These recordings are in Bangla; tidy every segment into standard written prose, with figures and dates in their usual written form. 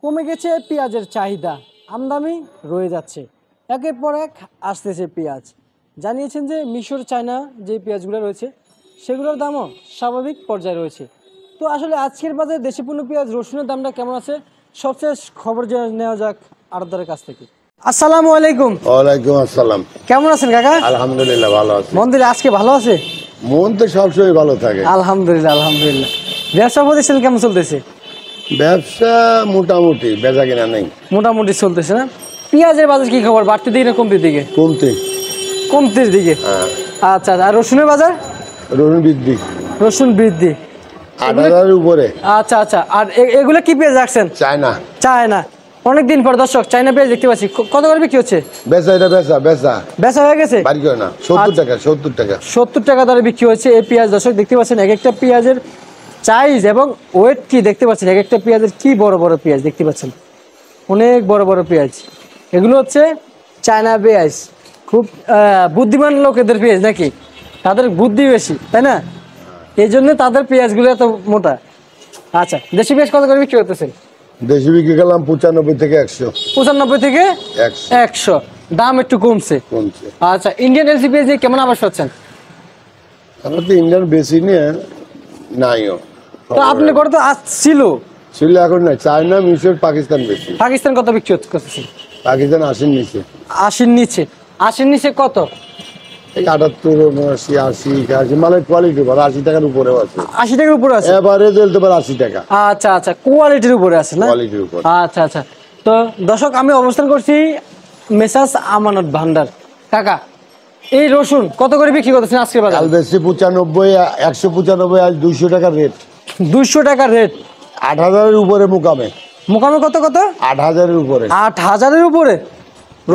কমে গেছে পেঁয়াজের চাহিদা, আমদানি রয়ে যাচ্ছে, একের পর এক আসতেছে পেঁয়াজ। জানিয়েছেন যে মিশর, চায়না যে পেঁয়াজগুলো রয়েছে সেগুলোর দামও স্বাভাবিক পর্যায়ে রয়েছে। তো আসলে আজকের বাজারে দেশি পণ্য পেঁয়াজ রসুনের দামটা কেমন আছে সবশেষ খবর জেনে নেওয়া যাক আড়তদারের কাছ থেকে। আসসালামু আলাইকুম। ওয়ালাইকুম আসসালাম। কেমন আছেন কাকা? আলহামদুলিল্লাহ ভালো আছি। মন দিলে আজকে ভালো আছে? মন তো সবসময় ভালো থাকে। আলহামদুলিল্লাহ আলহামদুলিল্লাহ। ব্যবসা প্রতিষ্ঠান কেমন চলতেছে? ব্যবসা মোটামুটি, বেচা কিনা নেই। মোটামুটি চলতেছে না? পেঁয়াজের বাজার কি খবর, বাড়তির দিকে না কমতির দিকে? কমতে। কমতির দিকে। হ্যাঁ। আচ্ছা, আর রসুনের বাজার? রসুন বৃদ্ধি। রসুন বৃদ্ধি ৮,০০০ উপরে। আচ্ছা আচ্ছা, আর এগুলো কি পেঁয়াজ রাখছেন? চায়না। চায়না। অনেকদিন পর দর্শক চায়না পেঁয়াজ দেখতে পাচ্ছি। কত করে বিক্রি হচ্ছে? বেচা, এটা বেচা বেচা বেচা হয়ে গেছে? বাড়ি করে না, ৭০ টাকা। ৭০ টাকা 70 টাকা দরে বিক্রি হচ্ছে এই পেঁয়াজ। দর্শক দেখতে পাচ্ছেন এক একটা পেঁয়াজের সাইজ এবং ওয়েট কি দেখতে পাচ্ছেন। এক একটা পেঁয়াজের কি বড় বড় পেঁয়াজ দেখতে পাচ্ছেন, অনেক বড় বড় পেঁয়াজ। এগুলো হচ্ছে চায়না পেঁয়াজ। খুব বুদ্ধিমান লোকেদের পেঁয়াজ নাকি? তাদের বুদ্ধি বেশি, তাই না? এই জন্য তাদের পেঁয়াজগুলো এত মোটা। আচ্ছা, দেশি পেঁয়াজ কত করে বিক্রি করতেছেন? দেশি বিক্রি গেলাম ৯৫ থেকে ১০০। ৯৫ থেকে ১০০। দাম একটু কমছে। কমছে। আচ্ছা, ইন্ডিয়ান এলসি পেঁয়াজ দিয়ে কেমন আবাদ পাচ্ছেন? আমরা তো ইন্ডিয়ান বেশি নিয়ে নাইও। তো আপনি করে তো ছিল ছিল, এখন নাই। চায়না, মিশর, পাকিস্তান বেশি। পাকিস্তান কত বিক্রি করতেছেন? পাকিস্তান ৮০ নিচে। ৮০ নিচে। ৮০ নিচে কত? ৭৮, ৭৯, ৮০, ৮০। মালের কোয়ালিটি ভালো, ৮০ টাকার উপরেও আছে। ৮০ টাকার উপরে আছে? এভারেজ বলতে পারে ৮০ টাকা। আচ্ছা আচ্ছা, কোয়ালিটির উপরে আছে না? কোয়ালিটির উপর। আচ্ছা আচ্ছা। তো দর্শক, আমি অবস্থান করছি মেসার্স আমানত ভান্ডার। কাকা, এই রসুন কত করে বিক্রি করতেছেন আজকে বাজারে? কাল বেশি ৯৫, ১৯৫, আজ ২০০ টাকার রেট। ২০০ টাকার রেট। ৮,০০০ উপরে মুকামে। মোকামে কত কত? ৮,০০০ উপরে। ৮,০০০ উপরে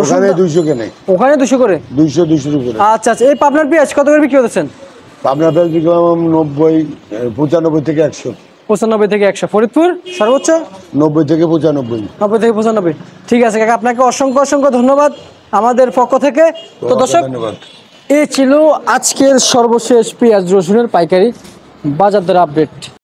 ওখানে ২০০ কেনে। ওখানে ২০০ করে? ২০০ উপরে। আচ্ছা আচ্ছা। এই পাবনার পেঁয়াজ কত করে বিক্রি করতেছেন? আপনার পেঁয়াজ বিক্রি ৯০, ৯৫ থেকে ১০০। ৯৫ থেকে ১০০। ফরিদপুর সর্বোচ্চ ৯০ থেকে ৯৫। ৯০ থেকে ৯৫। ঠিক আছে কাকা, আপনাকে অসংখ্য অসংখ্য ধন্যবাদ আমাদের পক্ষ থেকে। তো দর্শক, ধন্যবাদ। এই ছিল আজকের সর্বশেষ পেঁয়াজ রসুনের পাইকারি বাজার দর আপডেট।